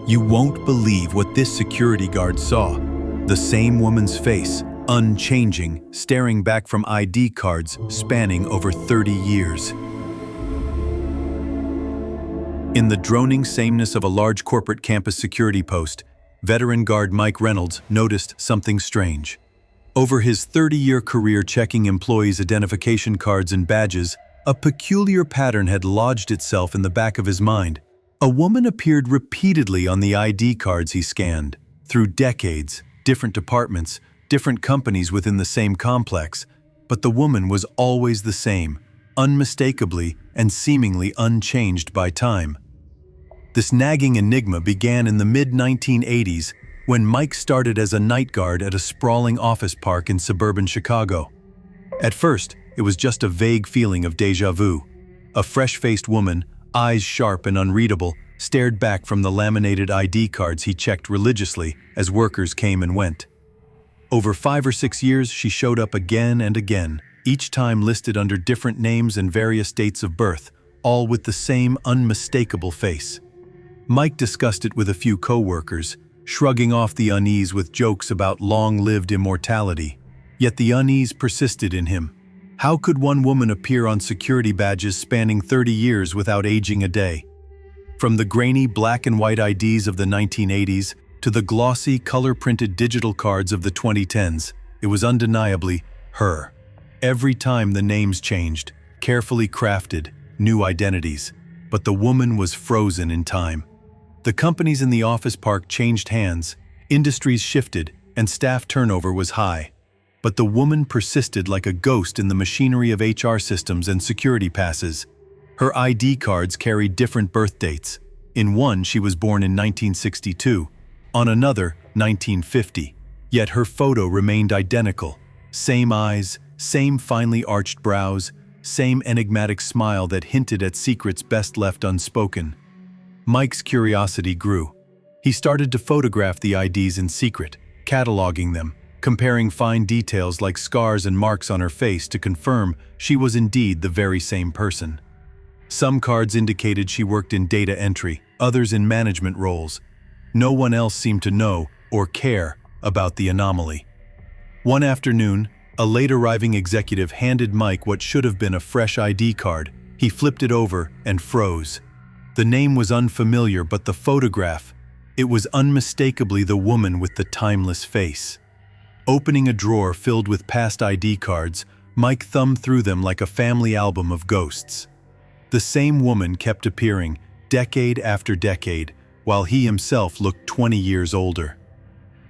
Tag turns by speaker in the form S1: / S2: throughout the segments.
S1: You won't believe what this security guard saw. The same woman's face, unchanging, staring back from ID cards spanning over 30 years. In the droning sameness of a large corporate campus security post, veteran guard Mike Reynolds noticed something strange. Over his 30-year career checking employees' identification cards and badges, a peculiar pattern had lodged itself in the back of his mind. A woman appeared repeatedly on the ID cards he scanned. Through decades, different departments, different companies within the same complex, but the woman was always the same, unmistakably and seemingly unchanged by time. This nagging enigma began in the mid-1980s when Mike started as a night guard at a sprawling office park in suburban Chicago. At first, it was just a vague feeling of déjà vu. A fresh-faced woman, eyes sharp and unreadable, stared back from the laminated ID cards he checked religiously as workers came and went. Over 5 or 6 years, she showed up again and again, each time listed under different names and various dates of birth, all with the same unmistakable face. Mike discussed it with a few co-workers, shrugging off the unease with jokes about long-lived immortality. Yet the unease persisted in him. How could one woman appear on security badges spanning 30 years without aging a day? From the grainy black and white IDs of the 1980s to the glossy, color-printed digital cards of the 2010s, it was undeniably her. Every time the names changed, carefully crafted, new identities, but the woman was frozen in time. The companies in the office park changed hands, industries shifted, and staff turnover was high. But the woman persisted like a ghost in the machinery of HR systems and security passes. Her ID cards carried different birth dates. In one, she was born in 1962, on another, 1950. Yet her photo remained identical. Same eyes, same finely arched brows, same enigmatic smile that hinted at secrets best left unspoken. Mike's curiosity grew. He started to photograph the IDs in secret, cataloging them, comparing fine details like scars and marks on her face to confirm she was indeed the very same person. Some cards indicated she worked in data entry, others in management roles. No one else seemed to know or care about the anomaly. One afternoon, a late-arriving executive handed Mike what should have been a fresh ID card. He flipped it over and froze. The name was unfamiliar, but the photograph, it was unmistakably the woman with the timeless face. Opening a drawer filled with past ID cards, Mike thumbed through them like a family album of ghosts. The same woman kept appearing, decade after decade, while he himself looked 20 years older.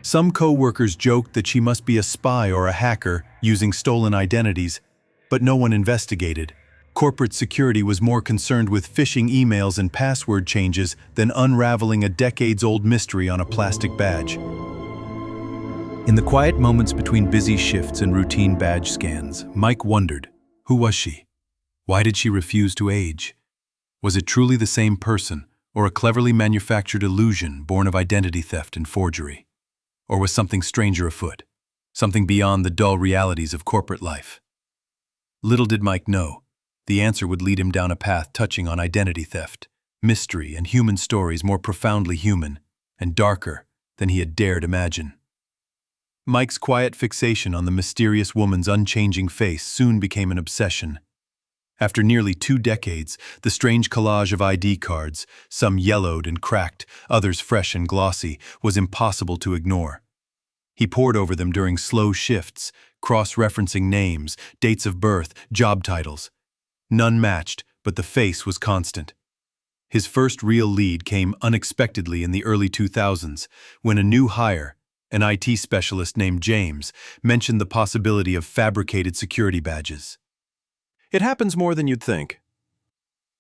S1: Some co-workers joked that she must be a spy or a hacker using stolen identities, but no one investigated. Corporate security was more concerned with phishing emails and password changes than unraveling a decades-old mystery on a plastic badge. In the quiet moments between busy shifts and routine badge scans, Mike wondered, who was she? Why did she refuse to age? Was it truly the same person, or a cleverly manufactured illusion born of identity theft and forgery? Or was something stranger afoot, something beyond the dull realities of corporate life? Little did Mike know, the answer would lead him down a path touching on identity theft, mystery, and human stories more profoundly human and darker than he had dared imagine. Mike's quiet fixation on the mysterious woman's unchanging face soon became an obsession. After nearly 2 decades, the strange collage of ID cards, some yellowed and cracked, others fresh and glossy, was impossible to ignore. He pored over them during slow shifts, cross-referencing names, dates of birth, job titles. None matched, but the face was constant. His first real lead came unexpectedly in the early 2000s, when a new hire, an IT specialist named James, mentioned the possibility of fabricated security badges.
S2: It happens more than you'd think,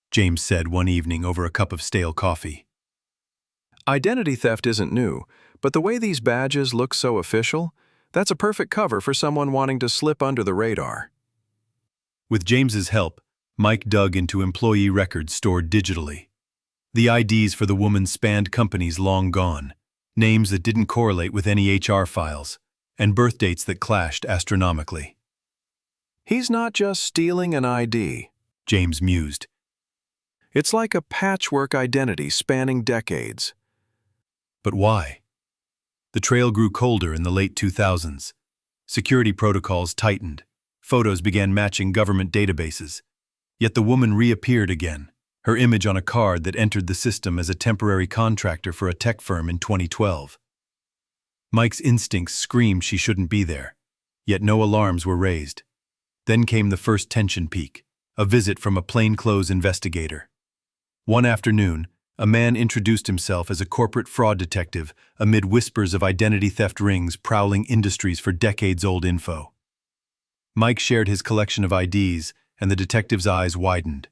S1: James said one evening over a cup of stale coffee.
S2: Identity theft isn't new, but the way these badges look so official, that's a perfect cover for someone wanting to slip under the radar.
S1: With James's help, Mike dug into employee records stored digitally. The IDs for the woman spanned companies long gone, names that didn't correlate with any HR files, and birth dates that clashed astronomically.
S2: He's not just stealing an ID,
S1: James mused.
S2: It's like a patchwork identity spanning decades.
S1: But why? The trail grew colder in the late 2000s. Security protocols tightened. Photos began matching government databases. Yet the woman reappeared again, her image on a card that entered the system as a temporary contractor for a tech firm in 2012. Mike's instincts screamed she shouldn't be there, yet no alarms were raised. Then came the first tension peak, a visit from a plainclothes investigator. One afternoon, a man introduced himself as a corporate fraud detective amid whispers of identity theft rings prowling industries for decades-old info. Mike shared his collection of IDs, and the detective's eyes widened.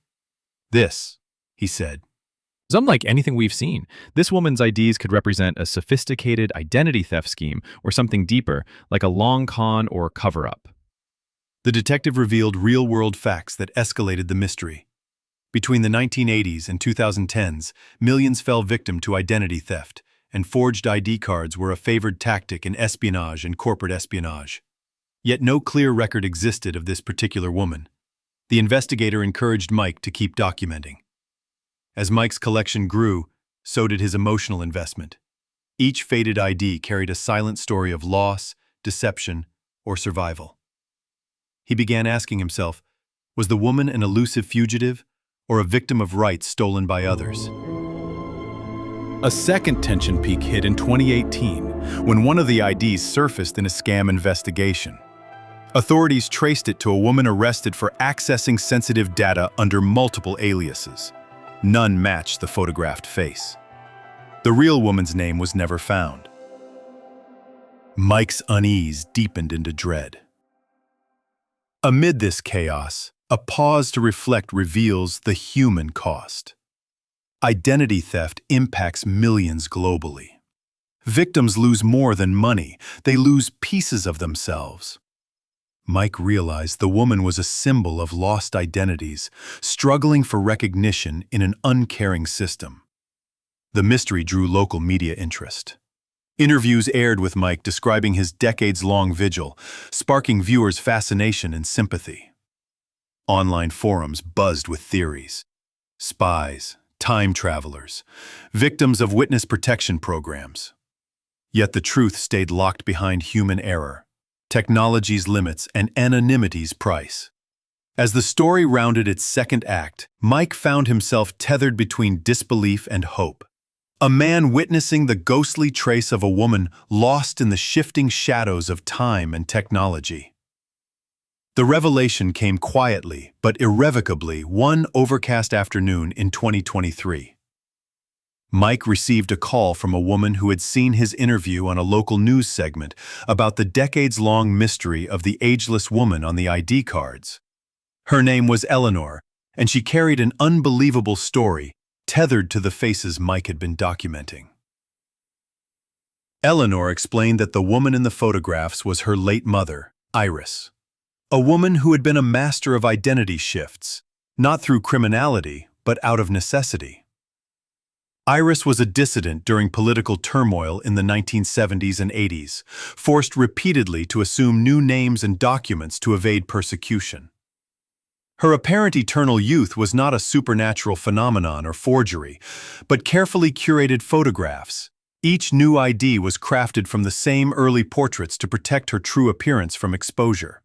S1: "This," he said.
S3: "Is unlike anything we've seen. This woman's IDs could represent a sophisticated identity theft scheme or something deeper, like a long con or cover-up."
S1: The detective revealed real-world facts that escalated the mystery. Between the 1980s and 2010s, millions fell victim to identity theft, and forged ID cards were a favored tactic in espionage and corporate espionage. Yet no clear record existed of this particular woman. The investigator encouraged Mike to keep documenting. As Mike's collection grew, so did his emotional investment. Each faded ID carried a silent story of loss, deception, or survival. He began asking himself, was the woman an elusive fugitive, or a victim of rights stolen by others? A second tension peak hit in 2018 when one of the IDs surfaced in a scam investigation. Authorities traced it to a woman arrested for accessing sensitive data under multiple aliases. None matched the photographed face. The real woman's name was never found. Mike's unease deepened into dread. Amid this chaos, a pause to reflect reveals the human cost. Identity theft impacts millions globally. Victims lose more than money, they lose pieces of themselves. Mike realized the woman was a symbol of lost identities, struggling for recognition in an uncaring system. The mystery drew local media interest. Interviews aired with Mike describing his decades-long vigil, sparking viewers' fascination and sympathy. Online forums buzzed with theories. Spies, time travelers, victims of witness protection programs. Yet the truth stayed locked behind human error, technology's limits, and anonymity's price. As the story rounded its second act, Mike found himself tethered between disbelief and hope. A man witnessing the ghostly trace of a woman lost in the shifting shadows of time and technology. The revelation came quietly, but irrevocably, one overcast afternoon in 2023. Mike received a call from a woman who had seen his interview on a local news segment about the decades-long mystery of the ageless woman on the ID cards. Her name was Eleanor, and she carried an unbelievable story tethered to the faces Mike had been documenting. Eleanor explained that the woman in the photographs was her late mother, Iris. A woman who had been a master of identity shifts, not through criminality, but out of necessity. Iris was a dissident during political turmoil in the 1970s and 80s, forced repeatedly to assume new names and documents to evade persecution. Her apparent eternal youth was not a supernatural phenomenon or forgery, but carefully curated photographs. Each new ID was crafted from the same early portraits to protect her true appearance from exposure.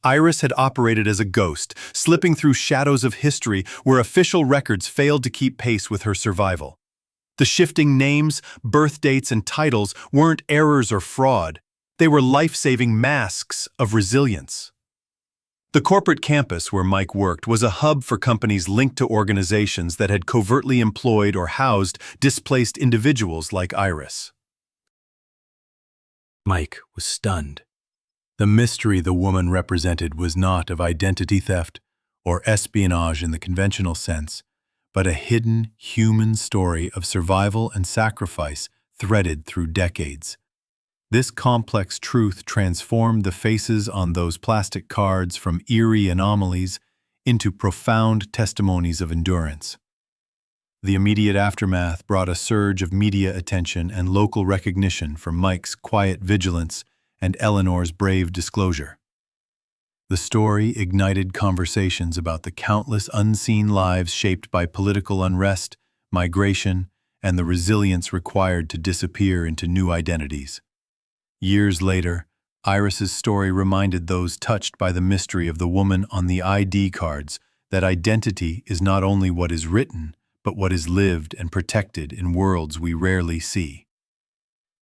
S1: Iris had operated as a ghost, slipping through shadows of history where official records failed to keep pace with her survival. The shifting names, birth dates, and titles weren't errors or fraud. They were life-saving masks of resilience. The corporate campus where Mike worked was a hub for companies linked to organizations that had covertly employed or housed displaced individuals like Iris. Mike was stunned. The mystery the woman represented was not of identity theft or espionage in the conventional sense, but a hidden human story of survival and sacrifice threaded through decades. This complex truth transformed the faces on those plastic cards from eerie anomalies into profound testimonies of endurance. The immediate aftermath brought a surge of media attention and local recognition for Mike's quiet vigilance and Eleanor's brave disclosure. The story ignited conversations about the countless unseen lives shaped by political unrest, migration, and the resilience required to disappear into new identities. Years later, Iris's story reminded those touched by the mystery of the woman on the ID cards that identity is not only what is written, but what is lived and protected in worlds we rarely see.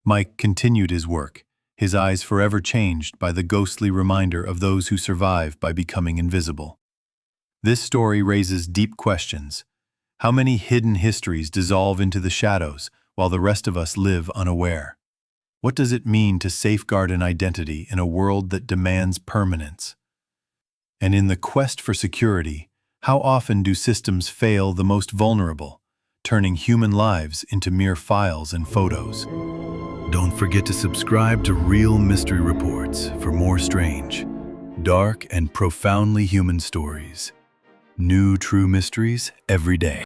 S1: Mike continued his work, his eyes forever changed by the ghostly reminder of those who survive by becoming invisible. This story raises deep questions. How many hidden histories dissolve into the shadows while the rest of us live unaware? What does it mean to safeguard an identity in a world that demands permanence? And in the quest for security, how often do systems fail the most vulnerable, turning human lives into mere files and photos? Don't forget to subscribe to Real Mystery Reports for more strange, dark, and profoundly human stories. New true mysteries every day.